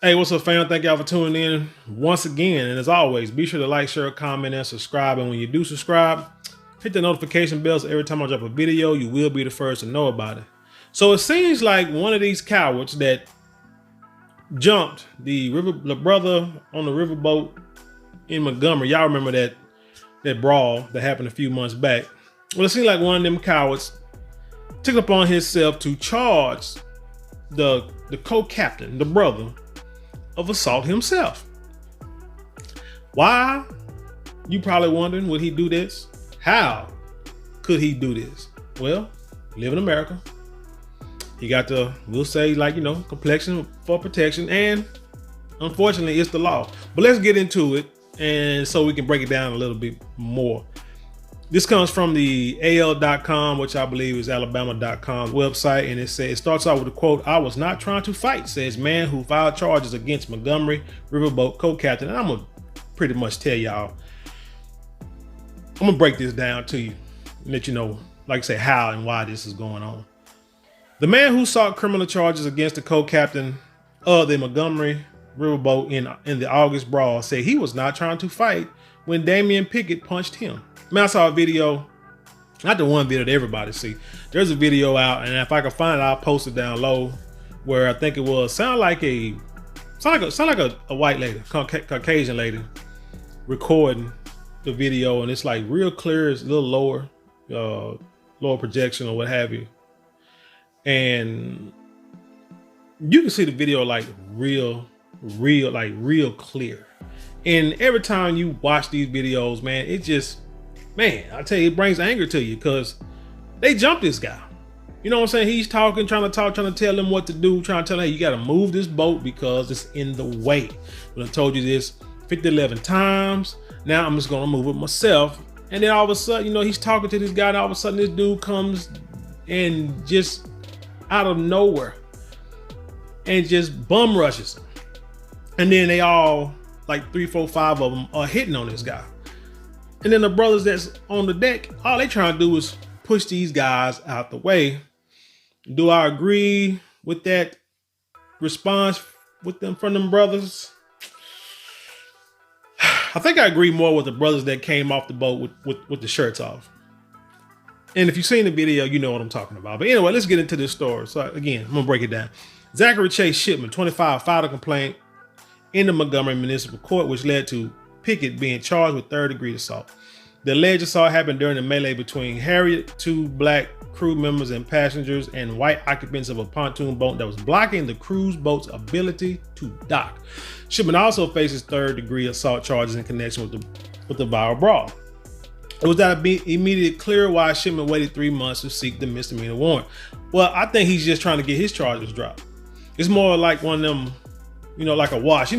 Hey, what's up, fam? Thank y'all for tuning in once again. And as always, be sure to like, share, comment, and subscribe. And when you do subscribe, hit the notification bell so every time I drop a video, you will be the first to know about it. So it seems like one of these cowards that jumped the brother on the riverboat in Montgomery. Y'all remember that brawl that happened a few months back. Well, it seems like one of them cowards took it upon himself to charge the co-captain, the brother, of assault himself. Why? You probably wondering, would he do this? How could he do this? Well, live in America. He got the, we'll say, complexion for protection, and unfortunately it's the law. But let's get into it, and so we can break it down a little bit more. This comes from the AL.com, which I believe is Alabama.com's website. And it starts out with a quote, "I was not trying to fight," says man who filed charges against Montgomery Riverboat co-captain. And I'm going to pretty much tell y'all, I'm going to break this down to you and let you know, like I say, how and why this is going on. The man who sought criminal charges against the co-captain of the Montgomery Riverboat in the August brawl said he was not trying to fight when Damian Pickett punched him. Man, I saw a video, not the one video that everybody see. There's a video out, and if I can find it, I'll post it down low. Where I think it was sound like a white lady, Caucasian lady, recording the video, and it's like real clear. It's a little lower projection or what have you, and you can see the video like real clear. And every time you watch these videos, man, it just, man, I tell you, it brings anger to you because they jumped this guy. You know what I'm saying? He's talking, trying to tell them what to do, trying to tell him, hey, you got to move this boat because it's in the way. But I told you this 11 times. Now I'm just going to move it myself. And then all of a sudden, he's talking to this guy, and all of a sudden this dude comes and just out of nowhere and just bum rushes him. And then they all, like 3, 4, 5 of them are hitting on this guy. And then the brothers that's on the deck, all they trying to do is push these guys out the way. Do I agree with that response from them brothers? I think I agree more with the brothers that came off the boat with the shirts off. And if you've seen the video, you know what I'm talking about. But anyway, let's get into this story. So again, I'm gonna break it down. Zachary Chase Shipman, 25, filed a complaint in the Montgomery Municipal Court, which led to Pickett being charged with third-degree assault. The alleged assault happened during the melee between Harriet, 2 black crew members and passengers, and white occupants of a pontoon boat that was blocking the cruise boat's ability to dock. Shipman also faces third-degree assault charges in connection with the viral brawl. It was not immediately clear why Shipman waited 3 months to seek the misdemeanor warrant. Well, I think he's just trying to get his charges dropped. It's more like one of them, like a wash,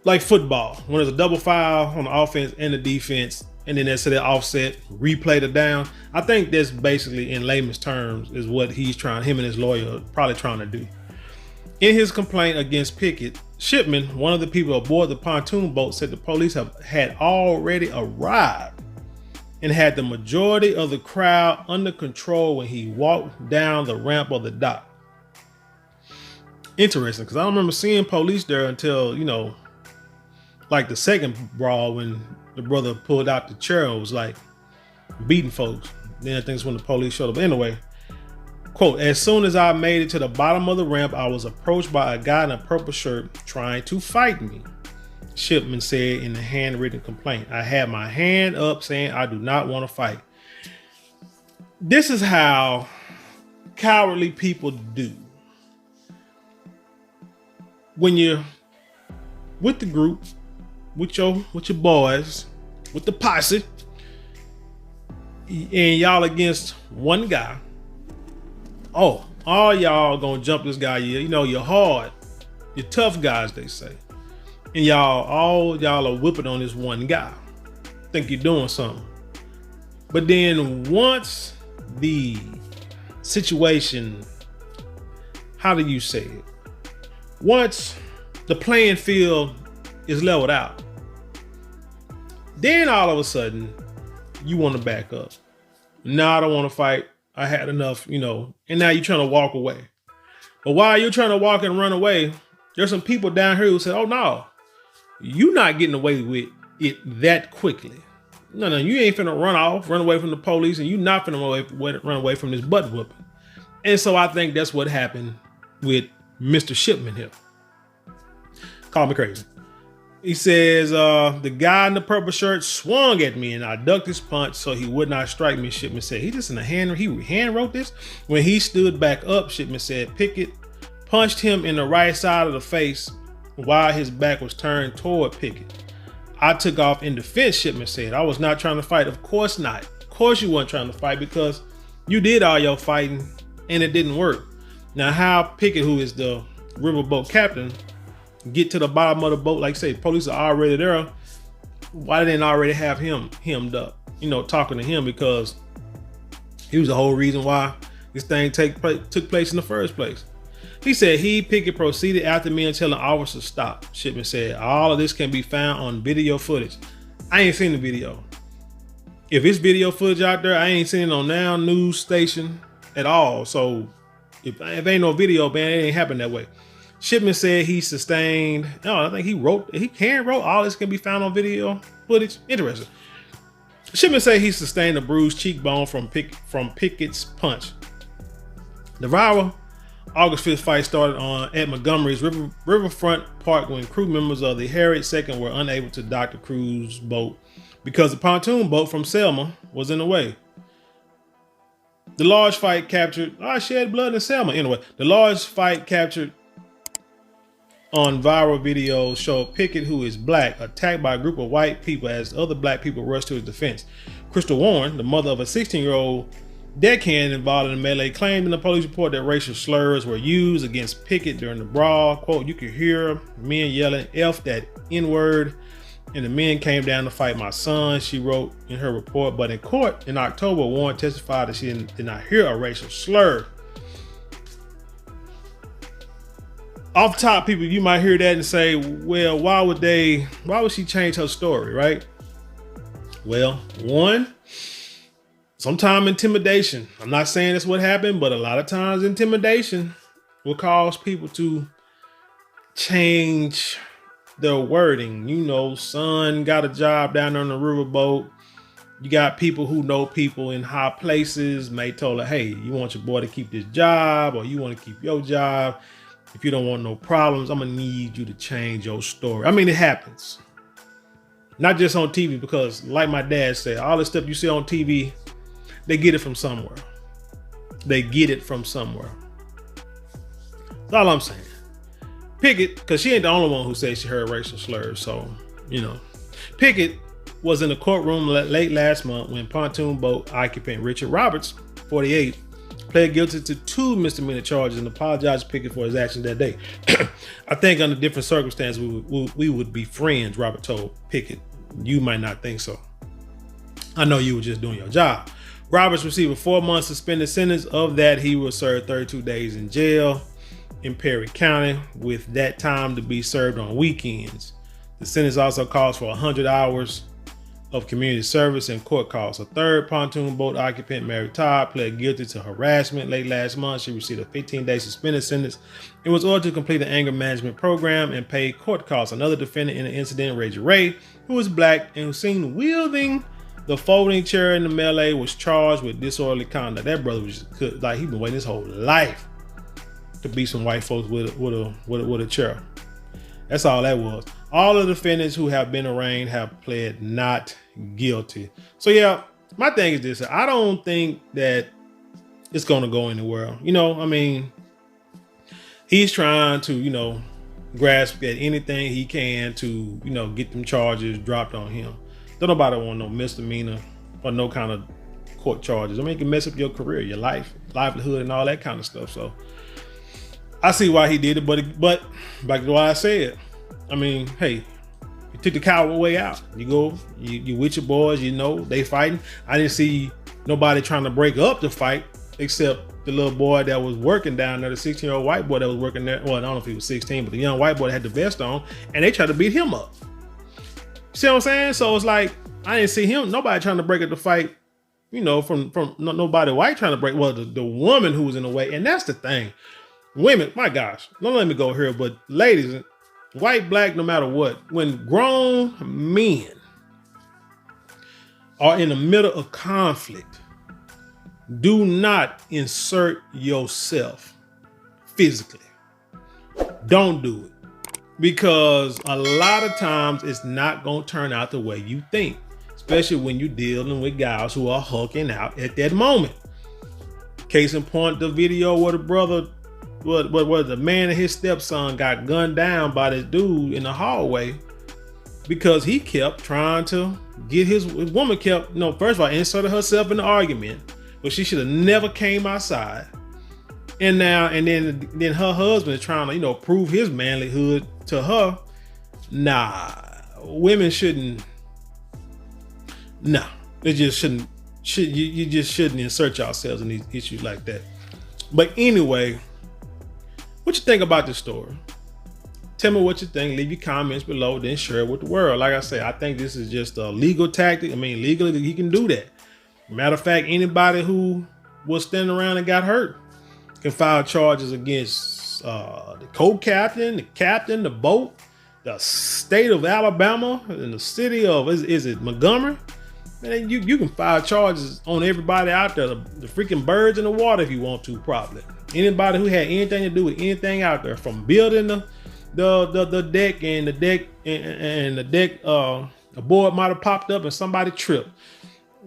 like football, when there's a double foul on the offense and the defense, and then they offset, replay the down. I think that's basically, in layman's terms, is what him and his lawyer are probably trying to do. In his complaint against Pickett, Shipman, one of the people aboard the pontoon boat, said the police had already arrived and had the majority of the crowd under control when he walked down the ramp of the dock. Interesting, because I don't remember seeing police there until, like the second brawl when the brother pulled out the chair and was like beating folks. Then I think it's when the police showed up. Anyway, quote, "As soon as I made it to the bottom of the ramp, I was approached by a guy in a purple shirt trying to fight me," Shipman said in the handwritten complaint. "I had my hand up saying I do not want to fight." This is how cowardly people do. When you're with the group, with your boys, with the posse, and y'all against one guy, all y'all gonna jump this guy. You're hard, you're tough guys, they say, and y'all are whipping on this one guy. Think you're doing something, but then once the situation, how do you say it? Once the playing field is leveled out, then all of a sudden you want to back up. No, I don't want to fight. I had enough, and now you're trying to walk away. But while you're trying to walk and run away, There's some people down here who said, oh no, you not getting away with it that quickly. No, you ain't finna run away from the police, and you not finna run away from this butt whooping. And so I think that's what happened with Mr. Shipman here. Call me crazy. He says, the guy in the purple shirt swung at me and I ducked his punch so he would not strike me, Shipman said. He just he hand wrote this. When he stood back up, Shipman said, Pickett punched him in the right side of the face while his back was turned toward Pickett. I took off in defense, Shipman said. I was not trying to fight. Of course not. Of course you weren't trying to fight, because you did all your fighting and it didn't work. Now, how Pickett, who is the Riverboat captain, get to the bottom of the boat, like say, police are already there. Why didn't they already have him hemmed up, talking to him? Because he was the whole reason why this thing took place in the first place. He said Pickett proceeded after me and telling officers stop. Shipman said all of this can be found on video footage. I ain't seen the video. If it's video footage out there, I ain't seen it on Now News station at all. So if ain't no video, man, it ain't happened that way. Shipman said he sustained, I think he can wrote all this can be found on video footage. Interesting. Shipman said he sustained a bruised cheekbone from Pickett's punch. The viral August 5th fight started at Montgomery's Riverfront Park when crew members of the Harriet II were unable to dock the cruise boat because the pontoon boat from Selma was in the way. The large fight captured, shed blood in Selma. Anyway, the large fight captured on viral video showed Pickett, who is black, attacked by a group of white people as other black people rushed to his defense. Crystal Warren, the mother of a 16-year-old deckhand involved in the melee, claimed in the police report that racial slurs were used against Pickett during the brawl. Quote, you could hear men yelling, F that N-word, and the men came down to fight my son, she wrote in her report. But in court in October, Warren testified that she did not hear a racial slur. Off top, people, you might hear that and say, well, why would she change her story, right? Well, one, sometimes intimidation. I'm not saying that's what happened, but a lot of times intimidation will cause people to change their wording. Son got a job down there on the riverboat. You got people who know people in high places may told her, hey, you want your boy to keep this job, or you want to keep your job. If you don't want no problems, I'm going to need you to change your story. I mean, it happens. Not just on TV, because like my dad said, all the stuff you see on TV, they get it from somewhere. That's all I'm saying. Pickett, because she ain't the only one who says she heard racial slurs. So, Pickett was in the courtroom late last month when pontoon boat occupant Richard Roberts, 48, pled guilty to 2 misdemeanor charges and apologized to Pickett for his actions that day. I think under different circumstances, we would be friends, Robert told Pickett. You might not think so. I know you were just doing your job. Roberts received a 4-month suspended sentence. Of that, he will serve 32 days in jail in Perry County, with that time to be served on weekends. The sentence also calls for 100 hours of community service and court costs. A third pontoon boat occupant, Mary Todd, pled guilty to harassment late last month. She received a 15-day suspended sentence and was ordered to complete an anger management program and pay court costs. Another defendant in the incident, Reggie Ray, who was black and was seen wielding the folding chair in the melee, was charged with disorderly conduct. That brother was just, like, he been waiting his whole life to beat some white folks with a chair. That's all that was. All the defendants who have been arraigned have pled not guilty. So yeah, my thing is this. I don't think that it's going to go anywhere. He's trying to, grasp at anything he can to, get them charges dropped on him. Don't nobody want no misdemeanor or no kind of court charges. It can mess up your career, your life, livelihood, and all that kind of stuff. So I see why he did it, but back to what I said. Hey, you took the coward way out. You go, you with your boys, they fighting. I didn't see nobody trying to break up the fight except the little boy that was working down there, the 16-year-old white boy that was working there. Well, I don't know if he was 16, but the young white boy that had the vest on, and they tried to beat him up. See what I'm saying? So it's like, I didn't see nobody trying to break up the fight, from nobody white trying to break, well, the woman who was in the way. And that's the thing. Women, my gosh, don't let me go here, but ladies, white, black, no matter what, when grown men are in the middle of conflict, do not insert yourself physically. Don't do it. Because a lot of times it's not going to turn out the way you think, especially when you're dealing with guys who are hulking out at that moment. Case in point, the video where the brother, where the man and his stepson got gunned down by this dude in the hallway because he kept trying to get his woman kept, first of all, inserted herself in the argument, but she should have never came outside. And then her husband is trying to, prove his manlyhood to her. Nah, women shouldn't. Nah, they just shouldn't. You just shouldn't insert yourselves in these issues like that. But anyway, what you think about this story? Tell me what you think. Leave your comments below, then share it with the world. Like I said, I think this is just a legal tactic. I mean, legally, he can do that. Matter of fact, anybody who was standing around and got hurt can file charges against the co-captain, the captain, the boat, the state of Alabama, and the city of, is it Montgomery? Man, you can file charges on everybody out there, the freaking birds in the water if you want to, probably. Anybody who had anything to do with anything out there, from building the deck and the deck, a board might have popped up and somebody tripped.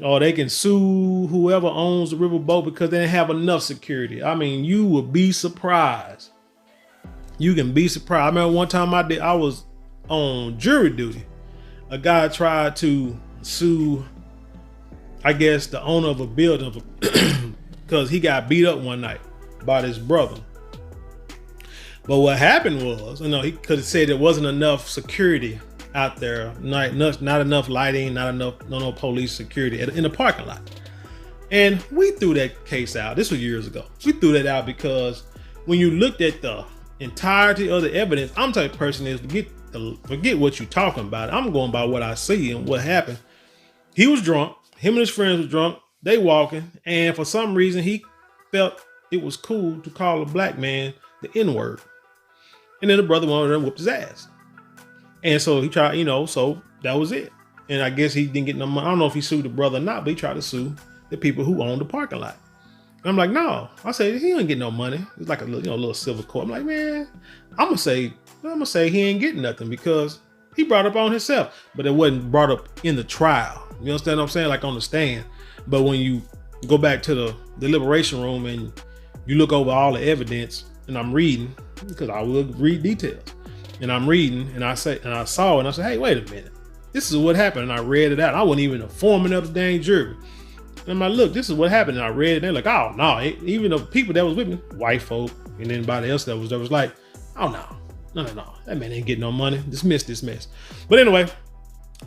Or they can sue whoever owns the riverboat because they didn't have enough security. I mean, you will be surprised. You can be surprised. I remember one time I was on jury duty. A guy tried to sue, I guess, the owner of a building because he got beat up one night by his brother. But what happened was, he could have said there wasn't enough security out there, not enough lighting, no police security in the parking lot. And we threw that case out. This was years ago. We threw that out because when you looked at the entirety of the evidence, I'm the type of person is forget what you're talking about. I'm going by what I see and what happened. He was drunk. Him and his friends were drunk. They walking, and for some reason he felt it was cool to call a black man the N-word. And then the brother went over there and whooped his ass. And so he tried, so that was it. And I guess he didn't get no money. I don't know if he sued the brother or not, but he tried to sue the people who owned the parking lot. And I'm like, no. I said, he ain't getting no money. It's like a little civil court. I'm like, man, I'm gonna say he ain't getting nothing because he brought up on himself, but it wasn't brought up in the trial. You understand what I'm saying? Like on the stand. But when you go back to the deliberation room and you look over all the evidence, and I'm reading, because I will read details. And I'm reading, and I saw it, and I said, hey, wait a minute. This is what happened. And I read it out. I wasn't even informing of the dang jury. And I'm like, look, this is what happened. And I read it. They're like, oh, no. Even the people that was with me, white folk, and anybody else that was like, oh, no. That man ain't getting no money. Dismiss this mess. But anyway,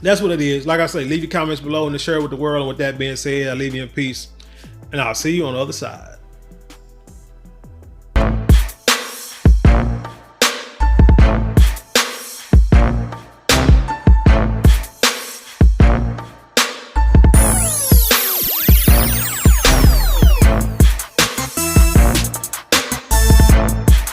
that's what it is. Like I say, leave your comments below and share it with the world. And with that being said, I leave you in peace. And I'll see you on the other side.